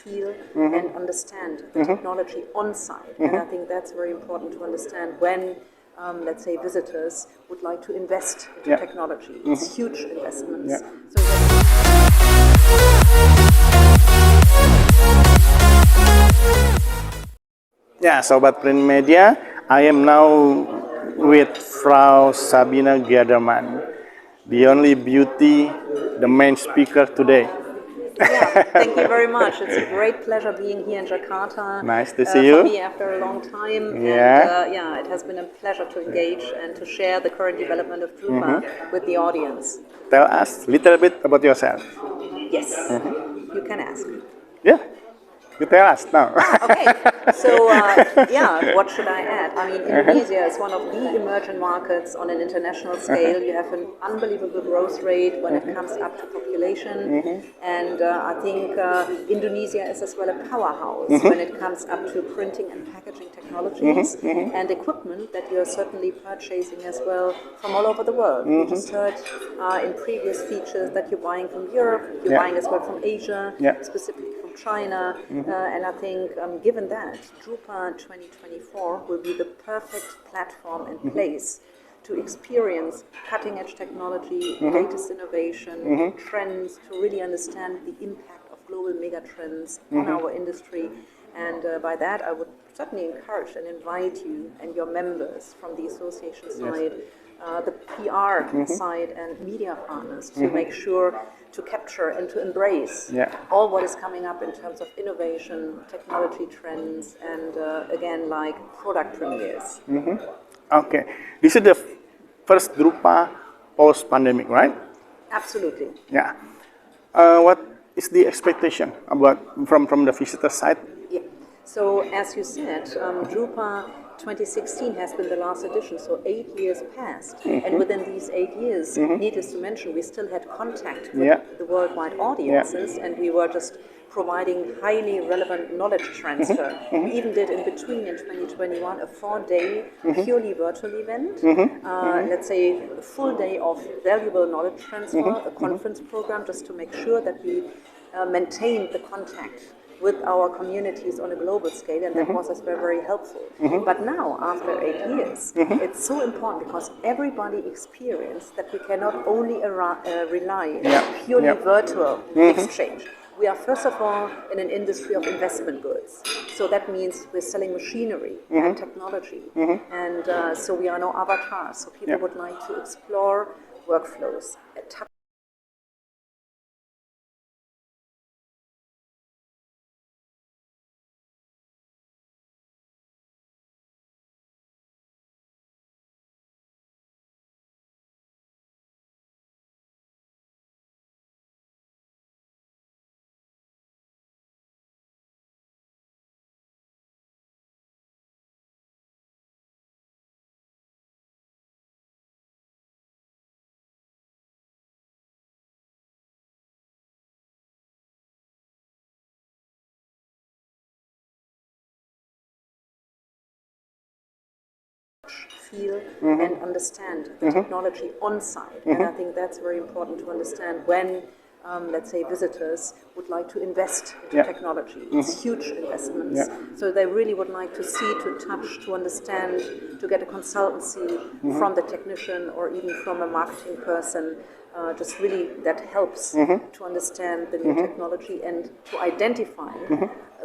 feel and understand the technology on site. And I think that's very important to understand when, let's say, visitors would like to invest into technology. It's huge investments. So Ya, Sobat Print Media, I am now with Frau Sabine Geldermann, the only beauty, the main speaker today. yeah, thank you very much. It's a great pleasure being here in Jakarta. Nice to see you. For me, after a long time. Yeah. And yeah, it has been a pleasure to engage and to share the current development of Drupa with the audience. Tell us a little bit about yourself. Yes, you can ask. Yeah, you tell us now. Okay, so yeah, what should I add? I mean, Indonesia is one of the emerging markets on an international scale. You have an unbelievable growth rate when it comes up to population, and I think Indonesia is as well a powerhouse when it comes up to printing and packaging technologies and equipment that you are certainly purchasing as well from all over the world. We just heard in previous features that you're buying from Europe, you're buying as well from Asia, specifically from China, and I think given that, Drupa 2024 will be the perfect platform and place to experience cutting-edge technology, latest innovation, trends, to really understand the impact of global megatrends on our industry. And by that, I would certainly encourage and invite you and your members from the association side, the PR side and media partners to make sure to capture and to embrace all what is coming up in terms of innovation, technology trends, and again, like product premieres. Okay, this is the first Drupa post-pandemic, right? Absolutely. Yeah. What is the expectation about from the visitor side? Yeah. So as you said, Drupa 2016 has been the last edition, so 8 years passed. And within these 8 years, needless to mention, we still had contact with the worldwide audiences, and we were just providing highly relevant knowledge transfer. We even did in between in 2021 a 4-day purely virtual event, let's say a full day of valuable knowledge transfer, a conference program just to make sure that we maintained the contact with our communities on a global scale, and that was as well very helpful. But now, after 8 years, it's so important because everybody experienced that we cannot only rely on purely virtual exchange. We are first of all in an industry of investment goods, so that means we're selling machinery and technology, and so we are no avatars. So people would like to explore workflows, feel and understand the technology on site. And I think that's very important to understand when, let's say, visitors would like to invest into technology. It's huge investments. So they really would like to see, to touch, to understand, to get a consultancy from the technician or even from a marketing person. Just really that helps to understand the new technology and to identify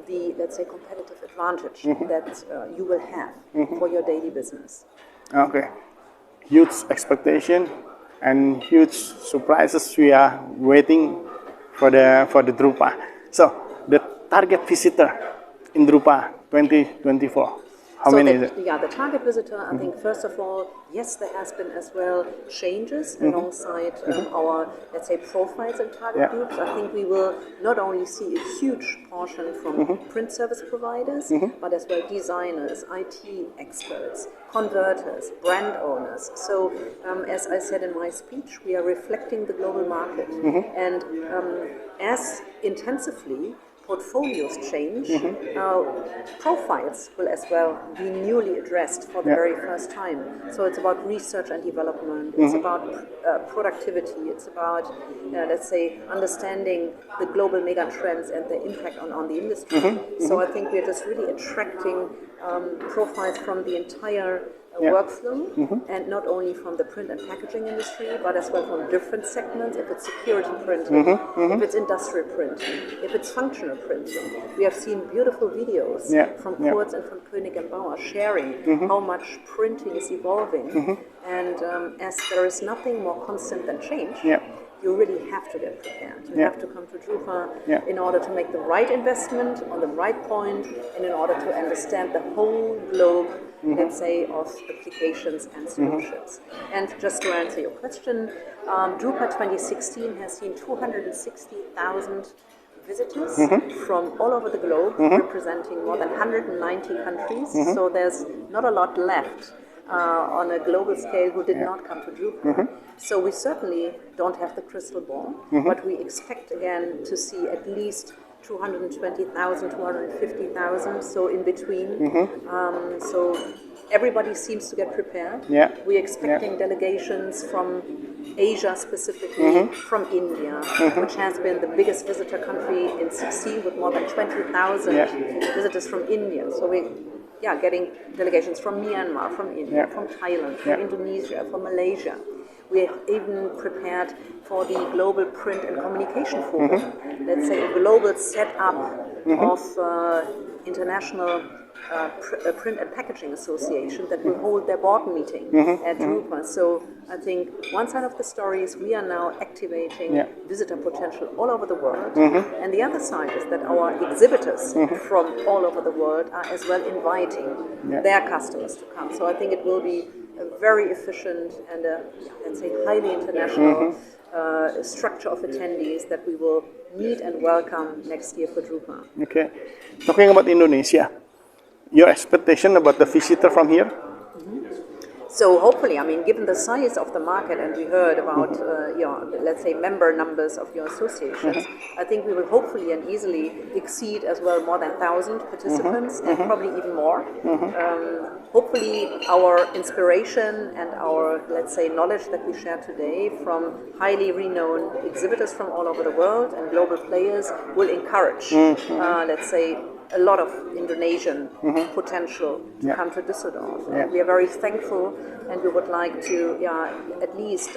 the, let's say, competitive advantage that you will have for your daily business. Okay, huge expectation and huge surprises we are waiting for the Drupa. So the target visitor in Drupa 2024. How many is it? Yeah, the target visitor, I think, first of all, yes, there has been as well changes alongside our, let's say, profiles and target groups. I think we will not only see a huge portion from print service providers, but as well designers, IT experts, converters, brand owners. So, as I said in my speech, we are reflecting the global market and as intensively portfolios change, profiles will as well be newly addressed for the very first time. So it's about research and development, it's about productivity, it's about, let's say, understanding the global mega trends and their impact on the industry. So I think we're just really attracting profiles from the entire workflow, and not only from the print and packaging industry, but as well from different segments. If it's security printing, if it's industrial printing, if it's functional printing. We have seen beautiful videos from Kurz and from König and Bauer sharing how much printing is evolving. And as there is nothing more constant than change, you really have to get prepared. You have to come to Drupa in order to make the right investment on the right point, and in order to understand the whole globe, let's say, of applications and solutions. And just to answer your question, Drupa 2016 has seen 260,000 visitors from all over the globe, representing more than 190 countries. So there's not a lot left on a global scale who did not come to Drupa. So we certainly don't have the crystal ball, but we expect again to see at least 220,000, 250,000, so in between. So everybody seems to get prepared. We're expecting delegations from Asia specifically, from India, which has been the biggest visitor country in 16 with more than 20,000 visitors from India. So we're getting delegations from Myanmar, from India, from Thailand, from Indonesia, from Malaysia. We are even prepared for the Global Print and Communication Forum, let's say a global setup of international Print and Packaging Association that will hold their board meeting at Drupa. So I think one side of the story is we are now activating visitor potential all over the world, and the other side is that our exhibitors from all over the world are as well inviting their customers to come. So I think it will be a very efficient and let's say highly international structure of attendees that we will meet and welcome next year for Drupa. Okay, talking about Indonesia, your expectation about the visitor from here? So hopefully, I mean, given the size of the market, and we heard about your, let's say, member numbers of your associations, I think we will hopefully and easily exceed as well more than 1,000 participants, and probably even more. Hopefully, our inspiration and our, let's say, knowledge that we share today from highly renowned exhibitors from all over the world and global players will encourage, let's say, a lot of Indonesian potential to come to Düsseldorf. And we are very thankful, and we would like to at least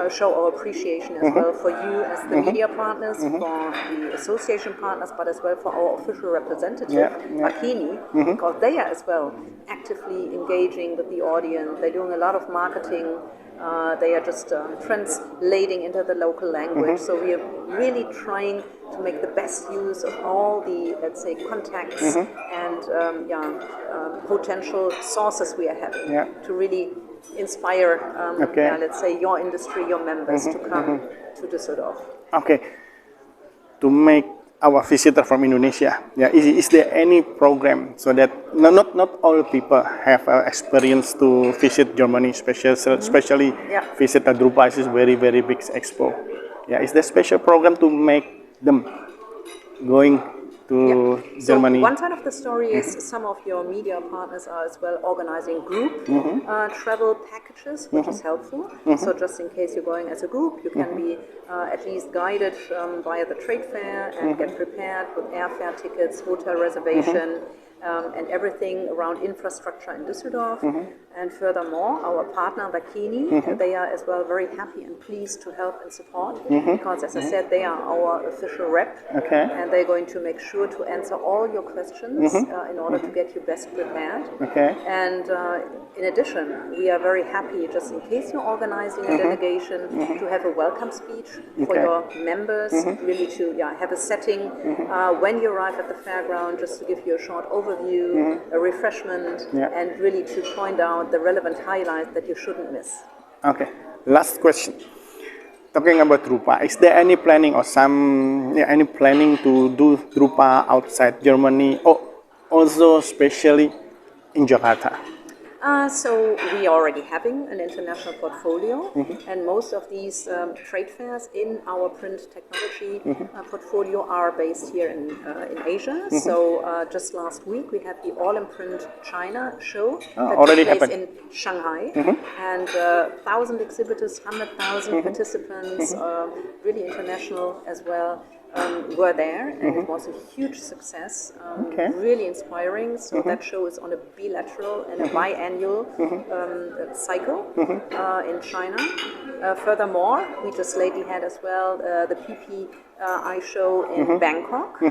show our appreciation as well for you as the media partners, for the association partners, but as well for our official representative, Makini, because they are as well actively engaging with the audience. They're doing a lot of marketing. They are just translating into the local language. So we are really trying to make the best use of all the, let's say, contacts and potential sources we are having to really inspire, let's say, your industry, your members to come to Düsseldorf. Okay, to make our visitor from Indonesia, is there any program so that not all people have experience to visit Germany, especially visit the Drupa? Is very big expo. Is there special program to make them going to Germany? So one side of the story is some of your media partners are as well organizing group travel packages, which is helpful. So just in case you're going as a group, you can be at least guided via the trade fair and get prepared with airfare tickets, hotel reservation, and everything around infrastructure in Düsseldorf. And furthermore, our partner Vakini, they are as well very happy and pleased to help and support, because as I said, they are our official rep, and they're going to make sure to answer all your questions in order to get you best prepared. And in addition, we are very happy, just in case you're organizing a delegation, to have a welcome speech for your members, really to have a setting when you arrive at the fairground, just to give you a short overview, a refreshment, and really to point out the relevant highlights that you shouldn't miss. Okay, last question. Talking about Drupa, is there any planning or any planning to do Drupa outside Germany, or also especially in Jakarta? So we are already having an international portfolio, and most of these trade fairs in our print technology portfolio are based here in Asia. So just last week we had the All in Print China show that already took place happened. in Shanghai, and 1,000 exhibitors, 100,000 participants, really international as well. Were there, and it was a huge success, really inspiring. So that show is on a bilateral and a biannual cycle in China. Furthermore, we just lately had as well the PPI show in Bangkok,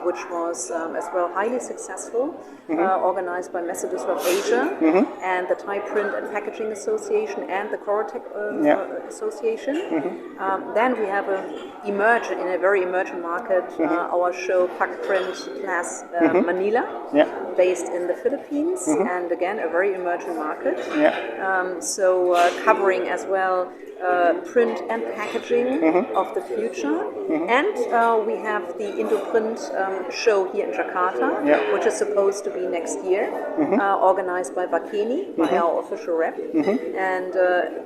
which was as well highly successful, organized by Messe Düsseldorf Asia and the Thai Print and Packaging Association and the Corotech Association. Then we have in a very emerging market, our show Pack Print Class Manila, based in the Philippines, and again a very emerging market. So covering as well print and packaging of the future, and we have the Indo-Print show here in Jakarta, which is supposed to be next year, organized by Vakeni, by our official rep, and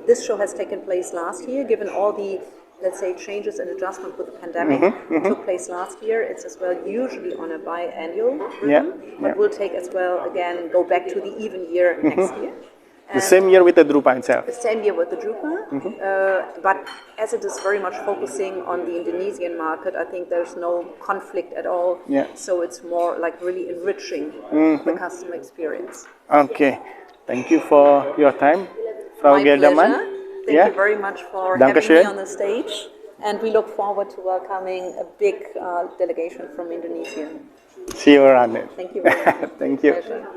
this show has taken place last year, given all the, let's say, changes and adjustment with the pandemic took place last year. It's as well usually on a biannual rhythm, but will take as well again go back to the even year next year. The same year with the Drupa itself. The same year with the Drupa, but as it is very much focusing on the Indonesian market, I think there's no conflict at all. So it's more like really enriching the customer experience. Okay, thank you for your time, Frau My Geldermann. pleasure. Thank you very much for having me on the stage, and we look forward to welcoming a big delegation from Indonesia. See you around it. Thank you very much. Thank you. Pleasure.